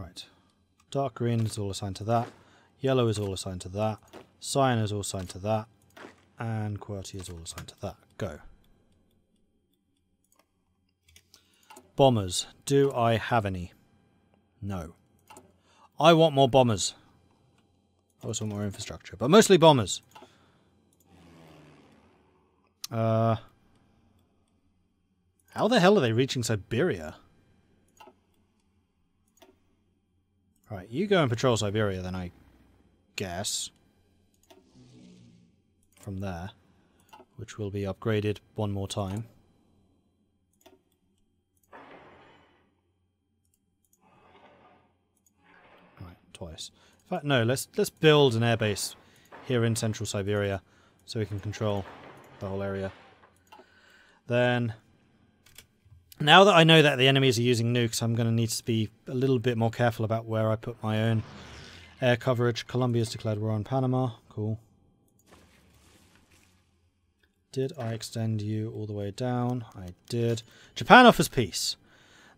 Right. Dark green is all assigned to that. Yellow is all assigned to that. Cyan is all assigned to that. And QWERTY is all assigned to that. Go. Bombers. Do I have any? No. I want more bombers. I also want more infrastructure, but mostly bombers. How the hell are they reaching Siberia? Right, you go and patrol Siberia then, I guess. From there. Which will be upgraded one more time. Right, twice. In fact, no, let's build an airbase here in central Siberia so we can control the whole area. Then, now that I know that the enemies are using nukes, I'm going to need to be a little bit more careful about where I put my own air coverage. Colombia's declared war on Panama. Cool. Did I extend you all the way down? I did. Japan offers peace.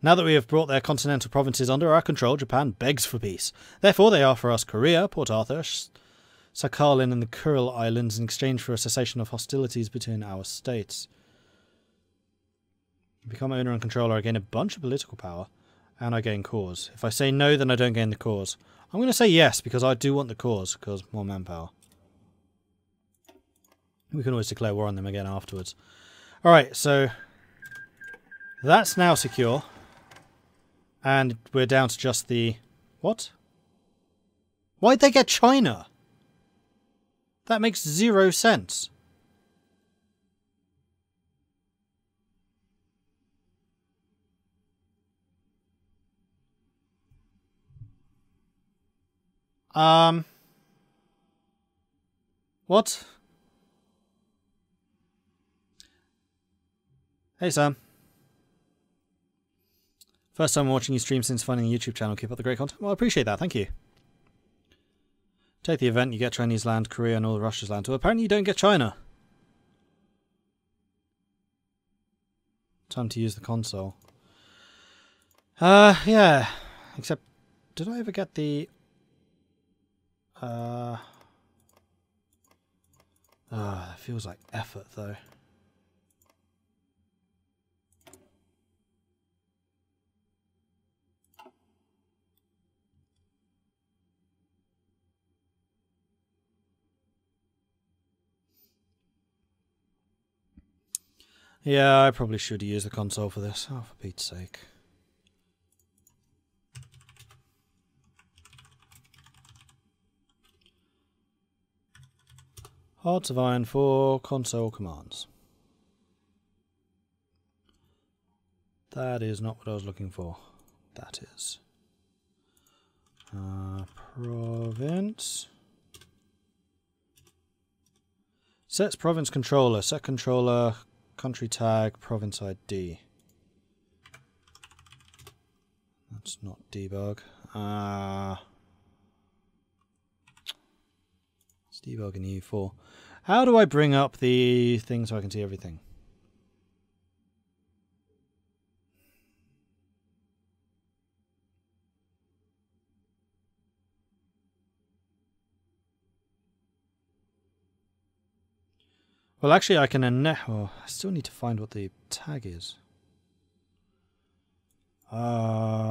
Now that we have brought their continental provinces under our control, Japan begs for peace. Therefore, they offer us Korea, Port Arthur, Sakhalin and the Kuril Islands in exchange for a cessation of hostilities between our states. Become owner and controller, I gain a bunch of political power, and I gain cause. If I say no, then I don't gain the cause. I'm going to say yes, because I do want the cause, because more manpower. We can always declare war on them again afterwards. Alright, so that's now secure. And we're down to just the... What? Why'd they get China? That makes 0 sense. What? Hey Sam. First time watching you stream since finding the YouTube channel. Keep up the great content. Well, I appreciate that. Thank you. Take the event, you get Chinese land, Korea and all Russia's land. Well, apparently you don't get China. Time to use the console. Yeah. Except, did I ever get the... that feels like effort, though. Yeah, I probably should use the console for this. Oh, for Pete's sake. Hearts of Iron for console commands. That is not what I was looking for. That is. Province. Sets province controller. Set controller. Country tag, province ID. That's not debug. It's debug in EU4. How do I bring up the thing so I can see everything? Well, actually, I can I still need to find what the tag is. I'm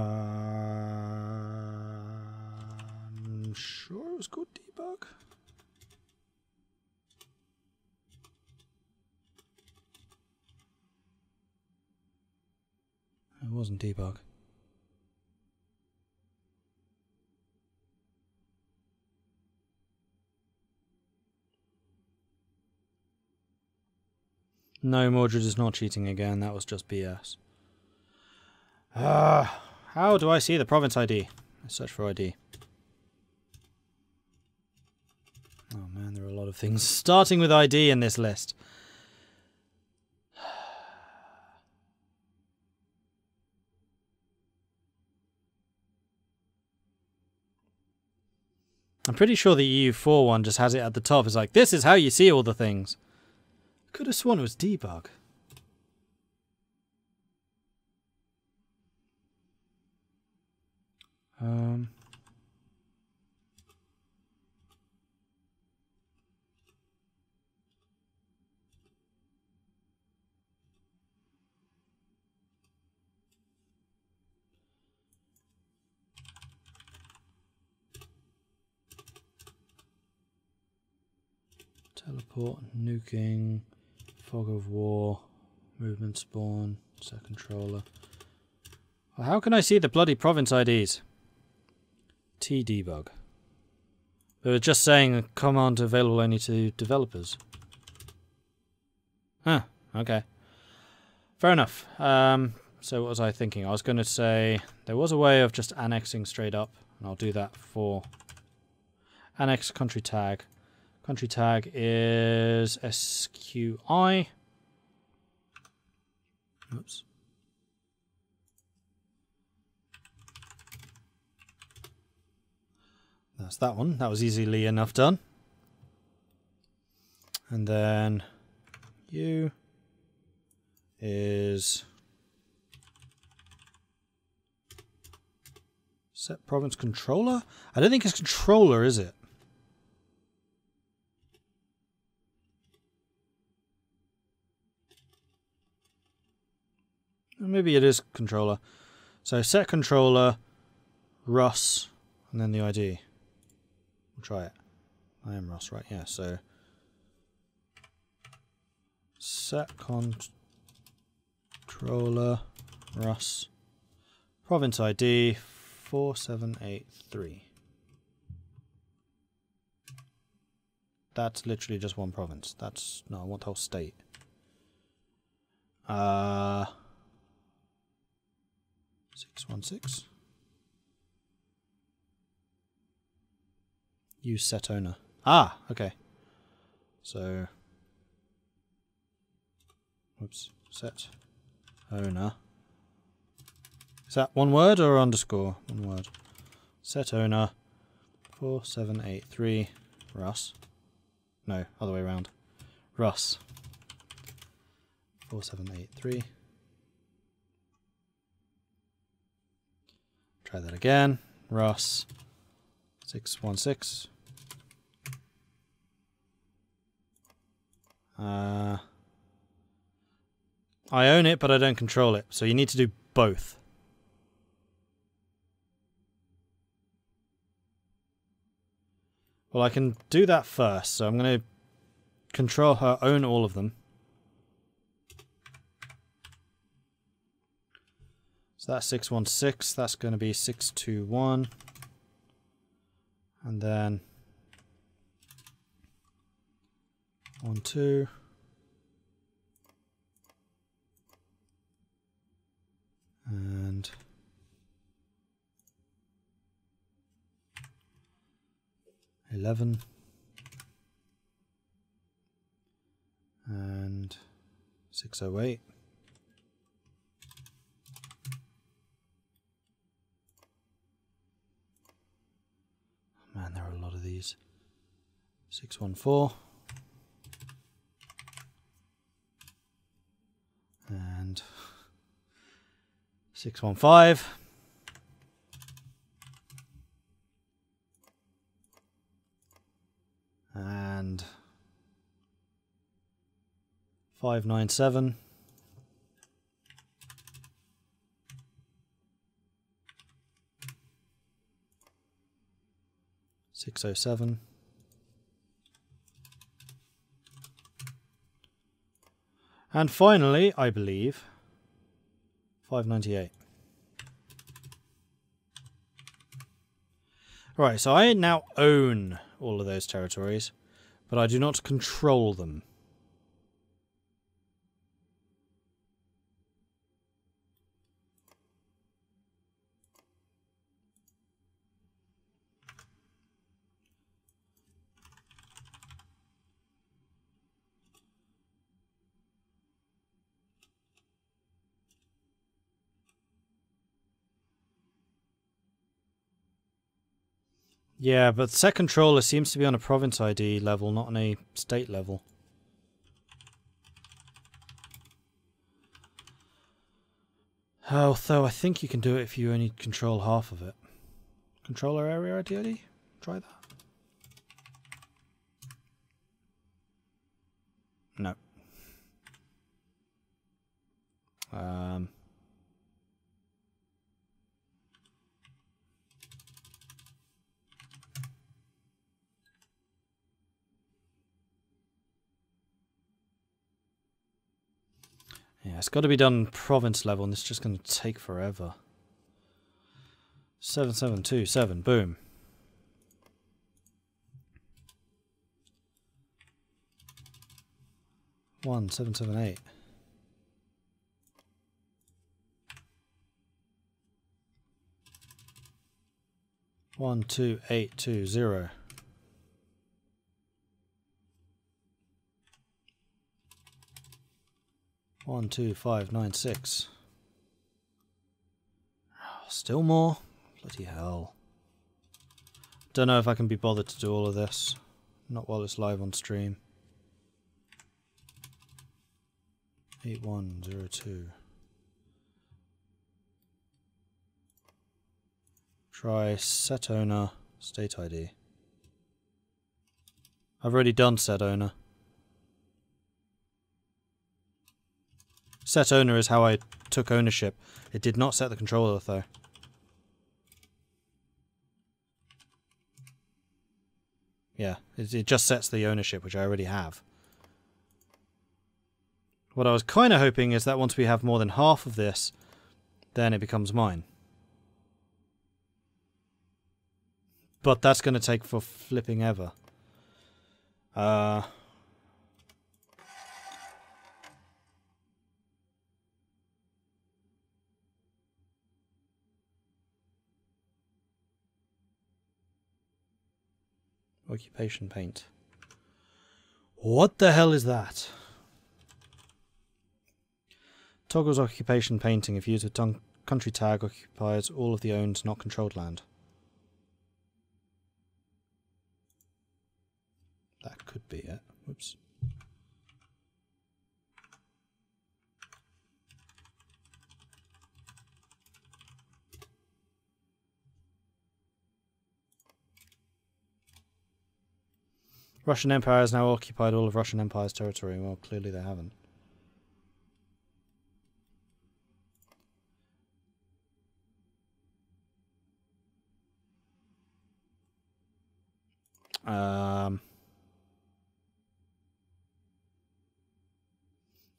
sure it was called debug. It wasn't debug. No, Mordred is not cheating again. That was just BS. How do I see the province ID? Let's search for ID. Oh man, there are a lot of things starting with ID in this list. I'm pretty sure the EU4 one just has it at the top. It's like, this is how you see all the things. Could have sworn it was debug. Teleport, nuking, fog of war, movement spawn, set controller. Well, how can I see the bloody province IDs? T debug. It was just saying a command available only to developers. Huh, okay. Fair enough. So what was I thinking? I was going to say there was a way of just annexing straight up, and I'll do that for annex country tag. Country tag is SQI. Oops. That's that one. That was easily enough done. And then U is set province controller. I don't think it's controller, is it? Maybe it is controller. So set controller, Russ, and then the ID. We'll try it. I am Russ, right? Yeah, so set controller, Russ, province ID 4783. That's literally just one province. That's no, I want the whole state. 616. Use set owner. Ah, okay. So, oops, set owner. Is that one word or underscore? One word. Set owner 4783 Russ. No, other way around. Russ 4783. Try that again. Russ 616. I own it, but I don't control it. So you need to do both. Well, I can do that first. So I'm going to control her, own all of them. So that's 616. That's going to be 621. And then 12. And 11. And 608. Man, there are a lot of these. 614. And 615. And 597. $607. And finally, I believe, 598. Alright, so I now own all of those territories, but I do not control them. Yeah, but set controller seems to be on a province ID level, not on a state level. Although I think you can do it if you only control half of it. controller area ideally. Try that. No. Yeah, it's got to be done province level, and it's just going to take forever. 7727, boom. One 778. One 2820. 12596. Still more? Bloody hell. Don't know if I can be bothered to do all of this. Not while it's live on stream. 8102. Try set owner, state ID. I've already done set owner. Set owner is how I took ownership. It did not set the controller though. Yeah, it just sets the ownership, which I already have. What I was kind of hoping is that once we have more than half of this, then it becomes mine. But that's going to take for flipping ever. Occupation paint. What the hell is that? Toggles occupation painting if used with country tag occupies all of the owned, not controlled land. That could be it. Whoops. Russian Empire has now occupied all of Russian Empire's territory. Well, clearly they haven't.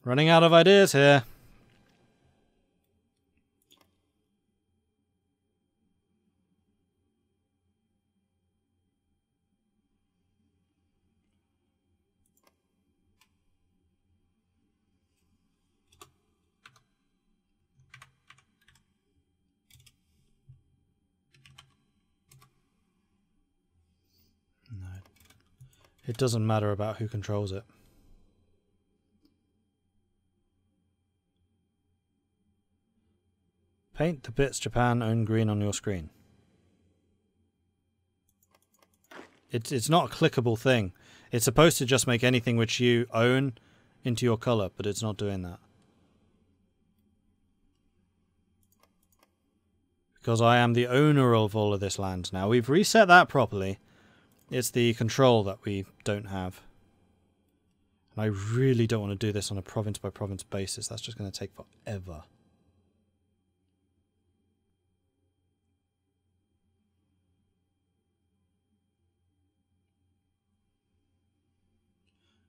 Running out of ideas here. No. It doesn't matter about who controls it. Paint the bits Japan own green on your screen. It's not a clickable thing. It's supposed to just make anything which you own into your color, but it's not doing that. Because I am the owner of all of this land now. We've reset that properly. It's the control that we don't have. And I really don't want to do this on a province by province basis. That's just going to take forever.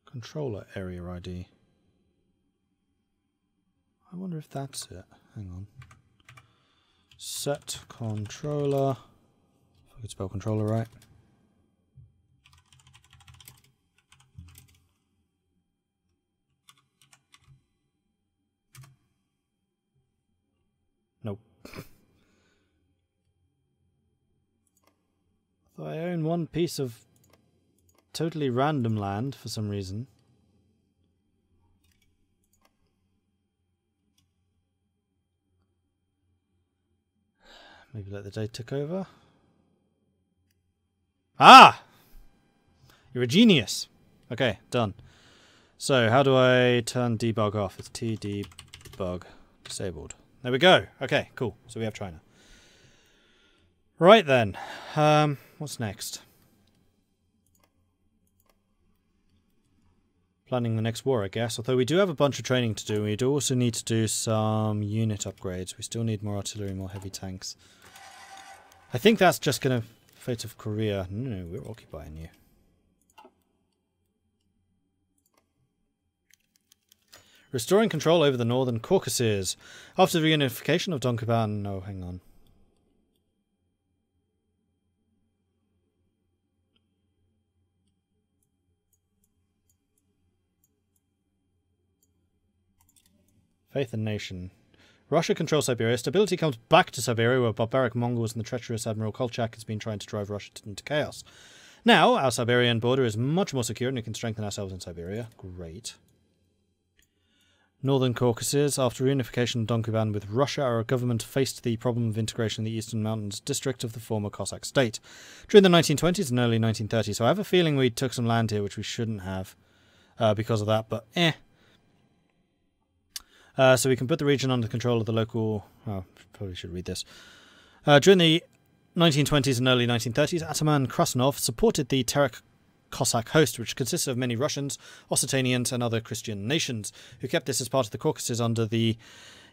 Controller area ID. I wonder if that's it. Hang on. Set controller. If I could spell controller right. Nope. So I own one piece of totally random land for some reason. Maybe let the day tick over. Ah! You're a genius. Okay, done. So, how do I turn debug off? It's tdebug disabled. There we go. Okay, cool. So we have China. Right then. What's next? Planning the next war, I guess. Although we do have a bunch of training to do. We do also need to do some unit upgrades. We still need more artillery, more heavy tanks. I think that's just going to... Fate of Korea. No, we're occupying you. Restoring control over the northern Caucasus. After the reunification of Donkoban... No, hang on. Faith and Nation. Russia controls Siberia. Stability comes back to Siberia, where barbaric Mongols and the treacherous Admiral Kolchak has been trying to drive Russia into chaos. Now, our Siberian border is much more secure and we can strengthen ourselves in Siberia. Great. Northern Caucasus. After reunification of Donkoban with Russia, our government faced the problem of integration in the Eastern Mountains district of the former Cossack state during the 1920s and early 1930s. So I have a feeling we took some land here, which we shouldn't have because of that, but eh. So we can put the region under control of the local... Oh, probably should read this. During the 1920s and early 1930s, Ataman Krasnov supported the Terek Cossack host, which consisted of many Russians, Occitanians and other Christian nations, who kept this as part of the Caucasus under the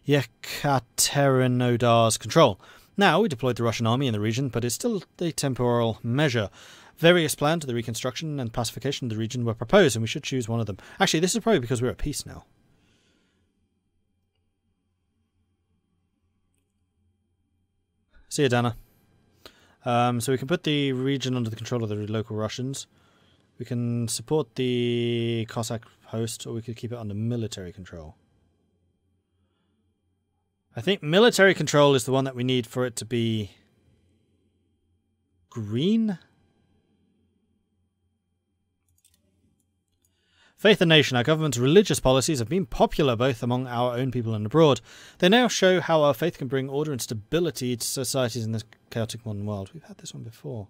Yekaterinodar's control. Now, we deployed the Russian army in the region, but it's still a temporal measure. Various plans to the reconstruction and pacification of the region were proposed, and we should choose one of them. Actually, this is probably because we're at peace now. See you, Dana. So we can put the region under the control of the local Russians. We can support the Cossack host, or we could keep it under military control. I think military control is the one that we need for it to be green. Faith and Nation. Our government's religious policies have been popular both among our own people and abroad. They now show how our faith can bring order and stability to societies in this chaotic modern world. We've had this one before.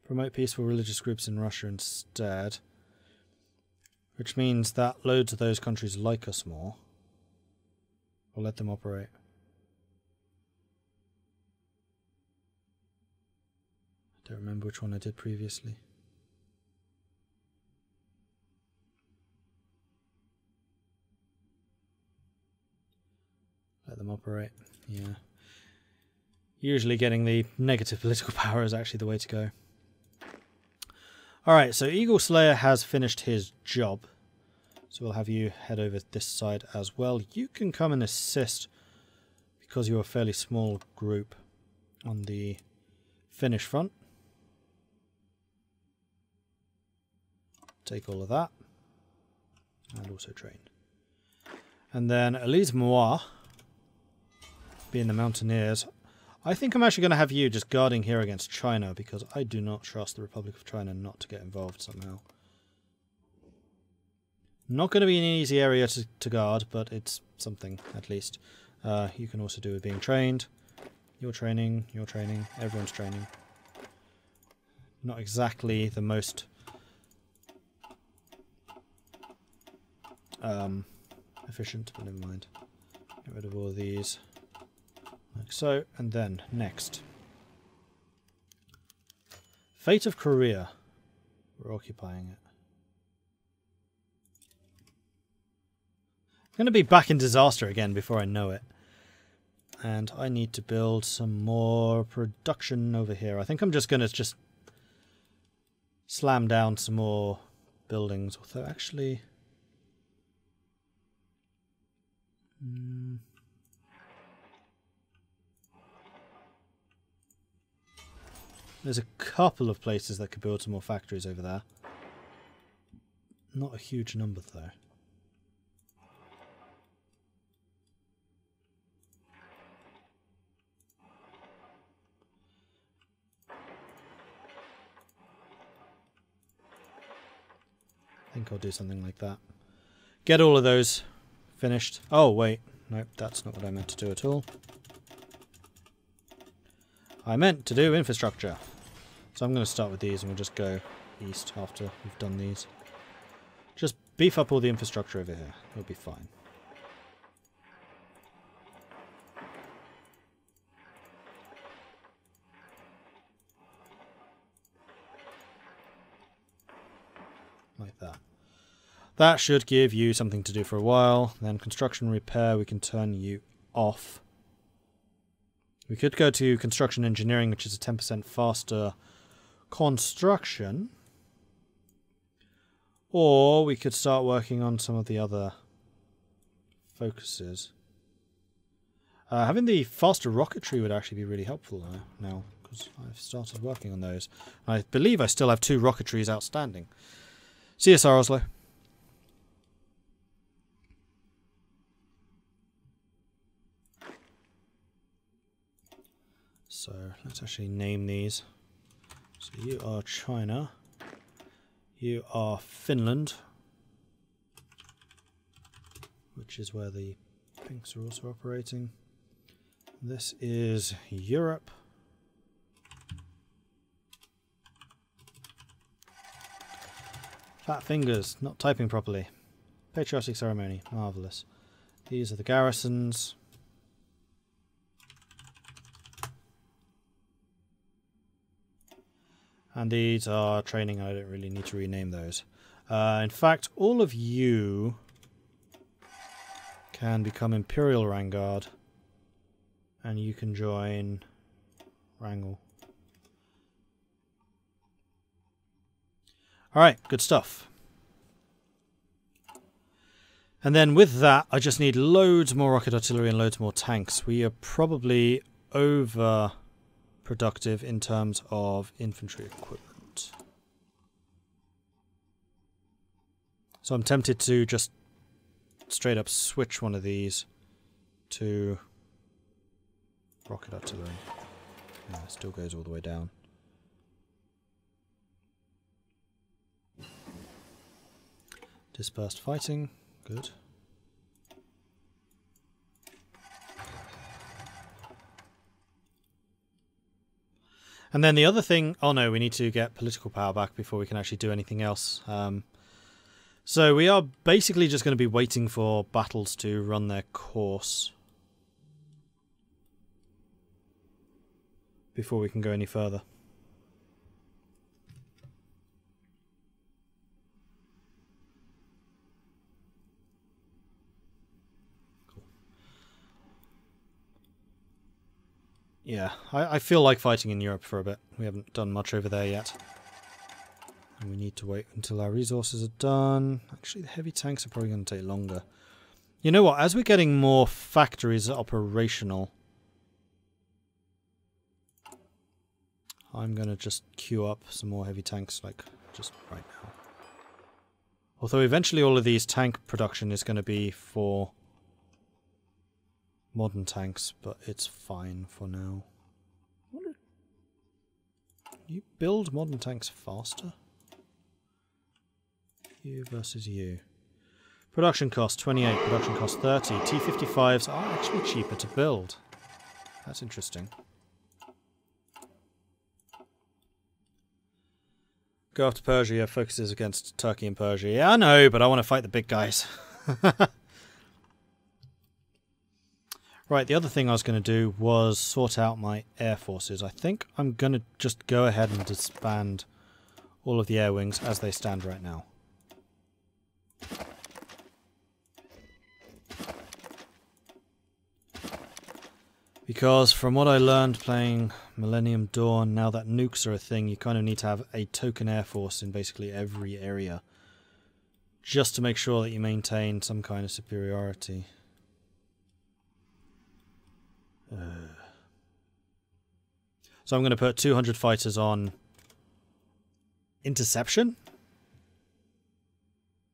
Promote peaceful religious groups in Russia instead. Which means that loads of those countries like us more. We'll let them operate. I don't remember which one I did previously. Let them operate. Yeah. Usually getting the negative political power is actually the way to go. Alright, so Eagle Slayer has finished his job. So we'll have you head over this side as well. You can come and assist because you're a fairly small group on the Finnish front. Take all of that. And also train. And then Elise Moir, being the Mountaineers. I think I'm actually going to have you just guarding here against China, because I do not trust the Republic of China not to get involved somehow. Not going to be an easy area to guard, but it's something at least. You can also do with being trained. You're training, everyone's training. Not exactly the most efficient, but never mind. Get rid of all of these. Like so, and then next. Fate of Korea. We're occupying it. I'm going to be back in disaster again before I know it. And I need to build some more production over here. I think I'm just going to slam down some more buildings. Although actually... There's a couple of places that could build some more factories over there. Not a huge number, though. I think I'll do something like that. Get all of those finished. Oh, wait. Nope, that's not what I meant to do at all. I meant to do infrastructure. So I'm going to start with these and we'll just go east after we've done these. Just beef up all the infrastructure over here. It'll be fine. like that. That should give you something to do for a while. Then construction repair, we can turn you off. We could go to construction engineering, which is a 10% faster construction. Or we could start working on some of the other focuses. Having the faster rocketry would actually be really helpful now, because I've started working on those. I believe I still have 2 rocketries outstanding. See you, Tsar Oslo. So let's actually name these. So you are China. You are Finland, which is where the pinks are also operating. This is Europe. Fat fingers, not typing properly. Patriotic ceremony, marvellous. These are the garrisons. And these are training, I don't really need to rename those. In fact, all of you can become Imperial Vanguard. And you can join Wrangel. Alright, good stuff. And then with that, I just need loads more rocket artillery and loads more tanks. We are probably over productive in terms of infantry equipment. So I'm tempted to just straight up switch one of these to rocket artillery. Yeah, it still goes all the way down. Dispersed fighting, good. And then the other thing, oh no, we need to get political power back before we can actually do anything else. So we are basically just going to be waiting for battles to run their course before we can go any further. Cool. Yeah, I feel like fighting in Europe for a bit. We haven't done much over there yet. And we need to wait until our resources are done. Actually, the heavy tanks are probably going to take longer. You know what? As we're getting more factories operational, I'm going to just queue up some more heavy tanks, like, just right now. Although eventually all of these tank production is going to be for modern tanks, but it's fine for now. You build modern tanks faster? You versus you. Production cost 28, production cost 30. T-55s are actually cheaper to build. That's interesting. Go after Persia, focuses against Turkey and Persia. Yeah, I know, but I want to fight the big guys. Right, the other thing I was going to do was sort out my air forces. I think I'm going to just go ahead and disband all of the air wings as they stand right now. Because from what I learned playing Millennium Dawn, now that nukes are a thing, you kind of need to have a token air force in basically every area, just to make sure that you maintain some kind of superiority. So I'm going to put 200 fighters on interception?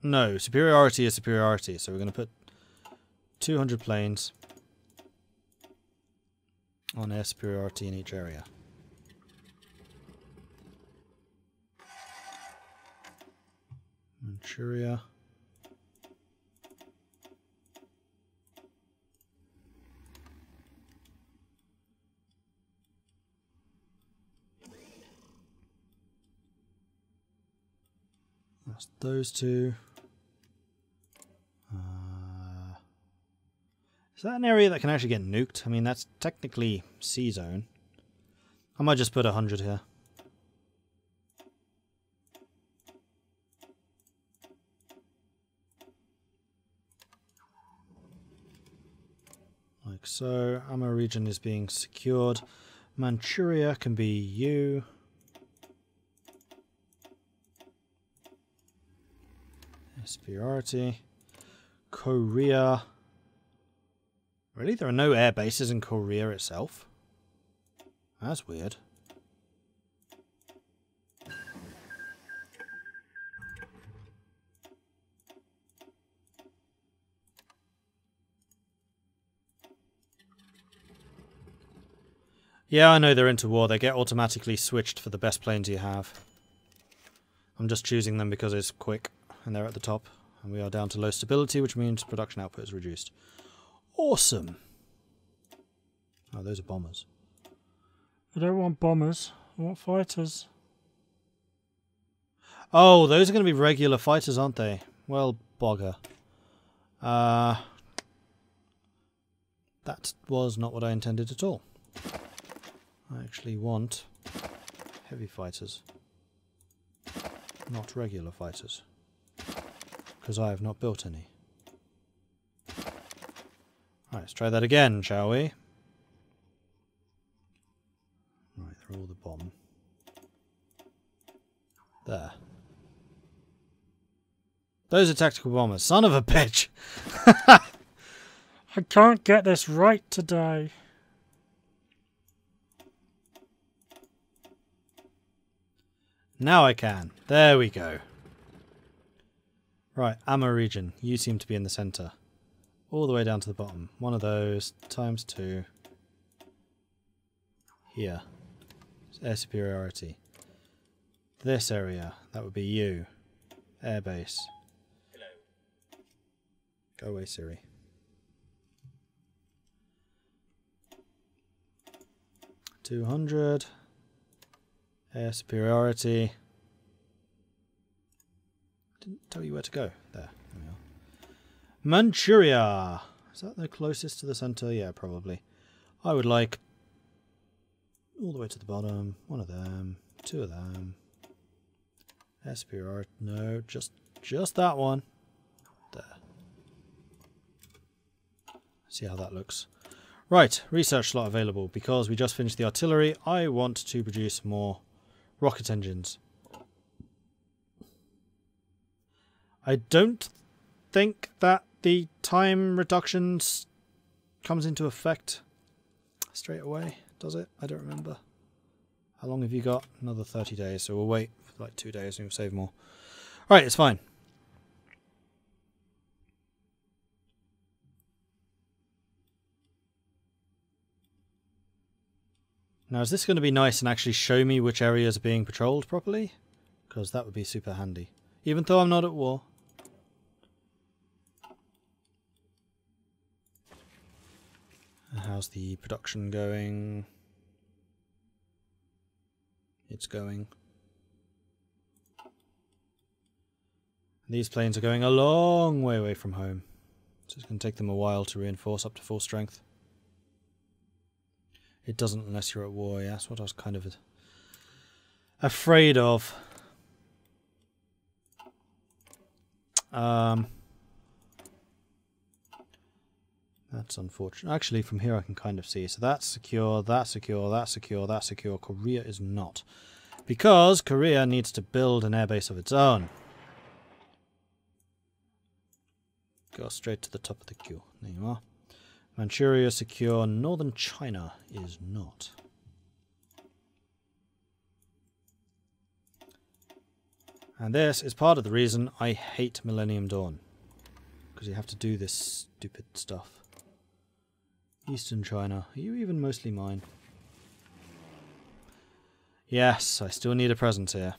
No, superiority is superiority, so we're going to put 200 planes on air superiority in each area. Manchuria. That's those two. Is that an area that can actually get nuked? I mean, that's technically C-zone. I might just put 100 here. so. Amur region is being secured. Manchuria can be you. Superiority. Korea. Really? There are no air bases in Korea itself? That's weird. Yeah, I know they're into war. They get automatically switched for the best planes you have. I'm just choosing them because it's quick and they're at the top. And we are down to low stability, which means production output is reduced. Awesome! Oh, those are bombers. I don't want bombers. I want fighters. Oh, those are going to be regular fighters, aren't they? Well, bogger. That was not what I intended at all. I actually want heavy fighters, not regular fighters, because I have not built any. Right, let's try that again, shall we? Right, they're all the bomb. There. Those are tactical bombers. Son of a bitch! I can't get this right today. Now I can. There we go. Right, Amur region. You seem to be in the centre. All the way down to the bottom. One of those times 2. Here. It's air superiority. This area. That would be you. Airbase. Hello. Go away, Siri. $200. Air superiority. Didn't tell you where to go. There we are. Manchuria. Is that the closest to the centre? Yeah, probably. I would like all the way to the bottom. One of them. 2 of them. Air superiority. No, just that one. There. See how that looks. Right, research slot available. Because we just finished the artillery, I want to produce more rocket engines. I don't think that the time reductions comes into effect straight away, does it? I don't remember. How long have you got? Another 30 days, so we'll wait for like 2 days and we'll save more. Alright, it's fine. Now, is this going to be nice and actually show me which areas are being patrolled properly? Because that would be super handy. Even though I'm not at war. How's the production going? It's going. These planes are going a long way away from home. So it's going to take them a while to reinforce up to full strength. It doesn't unless you're at war, yeah, that's what I was kind of afraid of. That's unfortunate. Actually, from here I can kind of see. So that's secure, that's secure, that's secure, that's secure. Korea is not. Because Korea needs to build an airbase of its own. Go straight to the top of the queue. There you are. Manchuria secure, northern China is not. And this is part of the reason I hate Millennium Dawn. Because you have to do this stupid stuff. Eastern China, are you even mostly mine? Yes, I still need a presence here.